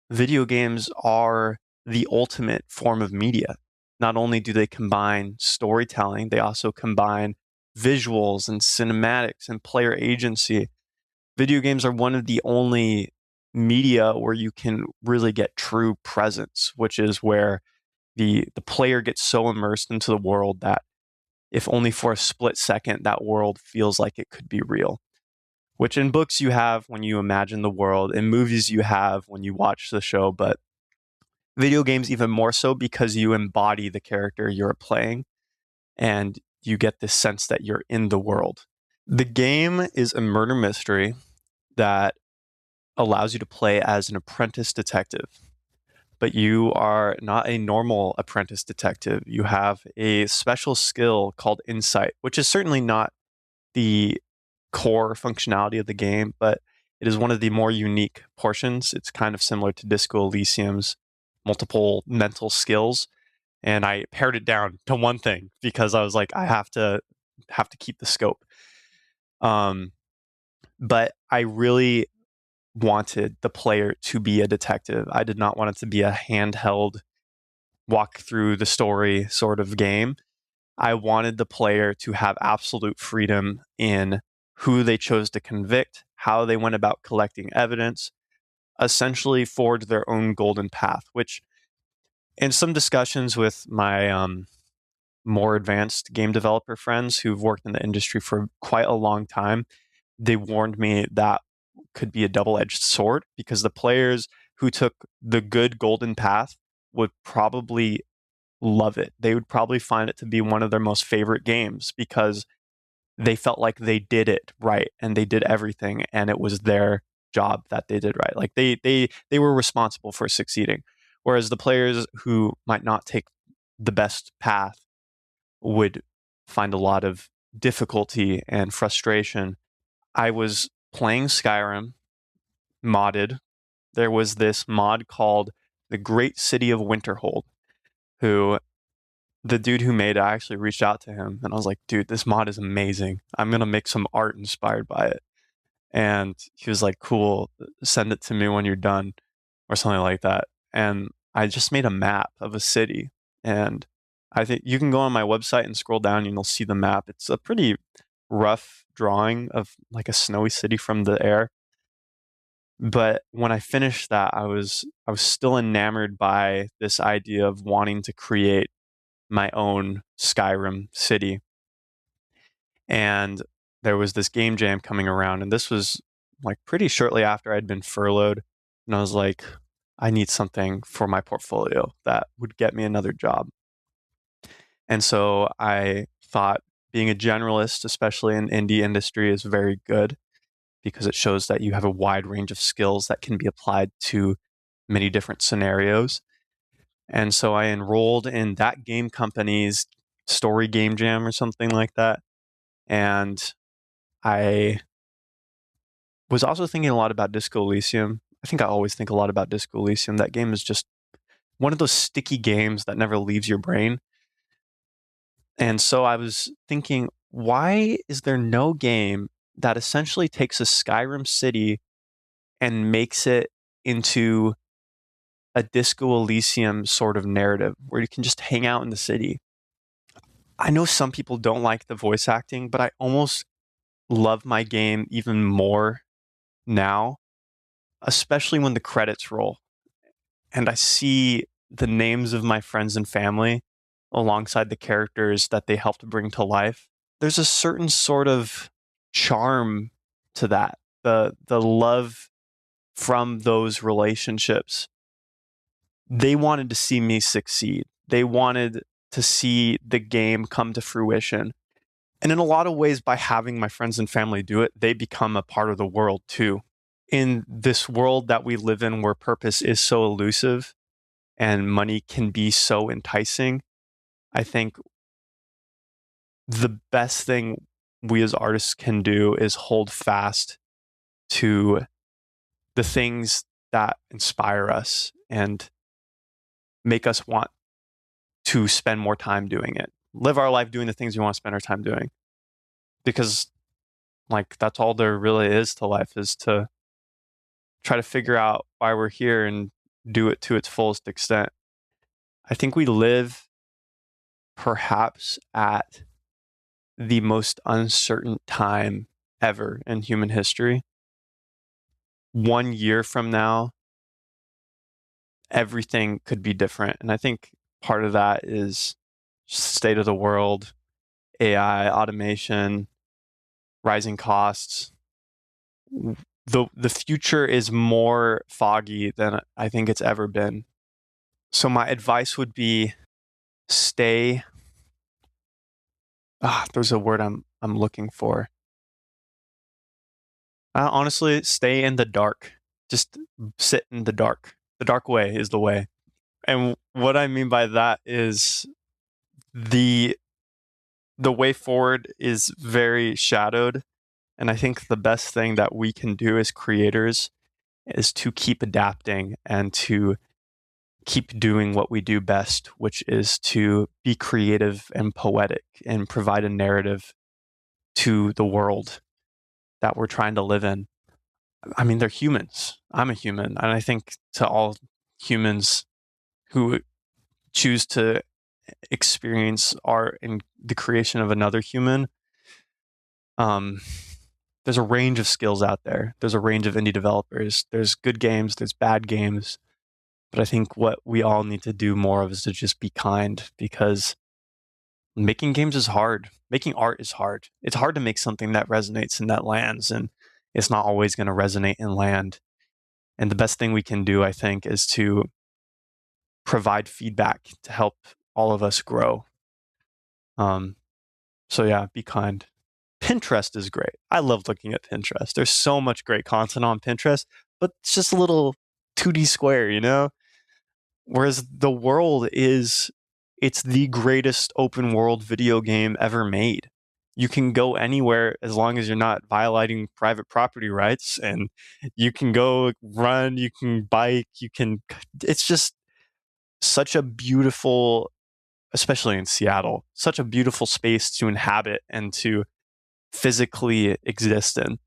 video games are the ultimate form of media. Not only do they combine storytelling, they also combine visuals and cinematics and player agency. Video games are one of the only media where you can really get true presence, which is where the player gets so immersed into the world that if only for a split second that world feels like it could be real. Which in books you have when you imagine the world, in movies you have when you watch the show, but video games even more so because you embody the character you're playing and you get this sense that you're in the world. The game is a murder mystery that allows you to play as an apprentice detective, but you are not a normal apprentice detective. You have a special skill called insight, which is certainly not the core functionality of the game, but it is one of the more unique portions. It's kind of similar to Disco Elysium's multiple mental skills, and I pared it down to one thing because I was like, I have to keep the scope. Um, but I really wanted the player to be a detective. I did not want it to be a handheld walk through the story sort of game. I wanted the player to have absolute freedom in who they chose to convict, how they went about collecting evidence, essentially forge their own golden path, which in some discussions with my more advanced game developer friends who've worked in the industry for quite a long time, they warned me that could be a double-edged sword because the players who took the good golden path would probably love it. They would probably find it to be one of their most favorite games because they felt like they did it right and they did everything and it was their job that they did right. Like they were responsible for succeeding. Whereas the players who might not take the best path would find a lot of difficulty and frustration. I was playing Skyrim modded. There was this mod called The Great City of Winterhold, who the dude who made it, I actually reached out to him and I was like, dude, this mod is amazing. I'm going to make some art inspired by it. And he was like, cool, send it to me when you're done or something like that. And I just made a map of a city. And I think you can go on my website and scroll down and you'll see the map. It's a pretty rough drawing of like a snowy city from the air. But when I finished that, I was still enamored by this idea of wanting to create my own Skyrim city. And there was this game jam coming around, and this was like pretty shortly after I'd been furloughed. And I was like, I need something for my portfolio that would get me another job. And so I thought being a generalist, especially in indie industry, is very good because it shows that you have a wide range of skills that can be applied to many different scenarios. And so I enrolled in that game company's story game jam or something like that. And I was also thinking a lot about Disco Elysium. I think I always think a lot about Disco Elysium. That game is just one of those sticky games that never leaves your brain. And so I was thinking, why is there no game that essentially takes a Skyrim city and makes it into a Disco Elysium sort of narrative where you can just hang out in the city? I know some people don't like the voice acting, but I almost love my game even more now, especially when the credits roll and I see the names of my friends and family alongside the characters that they helped bring to life. There's a certain sort of charm to that. The love from those relationships. They wanted to see me succeed. They wanted to see the game come to fruition. And in a lot of ways, by having my friends and family do it, they become a part of the world too. In this world that we live in where purpose is so elusive and money can be so enticing, I think the best thing we as artists can do is hold fast to the things that inspire us and make us want to spend more time doing it. Live our life doing the things we want to spend our time doing. Because like that's all there really is to life, is to try to figure out why we're here and do it to its fullest extent. I think we live perhaps at the most uncertain time ever in human history. 1 year from now, everything could be different. And I think part of that is state of the world, AI, automation, rising costs. The future is more foggy than I think it's ever been. So my advice would be stay. There's a word I'm looking for. Honestly, stay in the dark. Just sit in the dark. The dark way is the way. And what I mean by that is the the way forward is very shadowed. And I think the best thing that we can do as creators is to keep adapting and to keep doing what we do best, which is to be creative and poetic and provide a narrative to the world that we're trying to live in. I mean, they're humans. I'm a human. And I think to all humans who choose to experience art and the creation of another human, there's a range of skills out there. There's a range of indie developers. There's good games, there's bad games. But I think what we all need to do more of is to just be kind, because making games is hard. Making art is hard. It's hard to make something that resonates and that lands, and it's not always going to resonate and land. And the best thing we can do, I think, is to provide feedback to help all of us grow. So yeah, be kind. Pinterest is great. I love looking at Pinterest. There's so much great content on Pinterest, but it's just a little 2D square, you know? Whereas the world it's the greatest open world video game ever made. You can go anywhere as long as you're not violating private property rights, and you can go run, you can bike, it's just such a beautiful, especially in Seattle, such a beautiful space to inhabit and to physically exist in.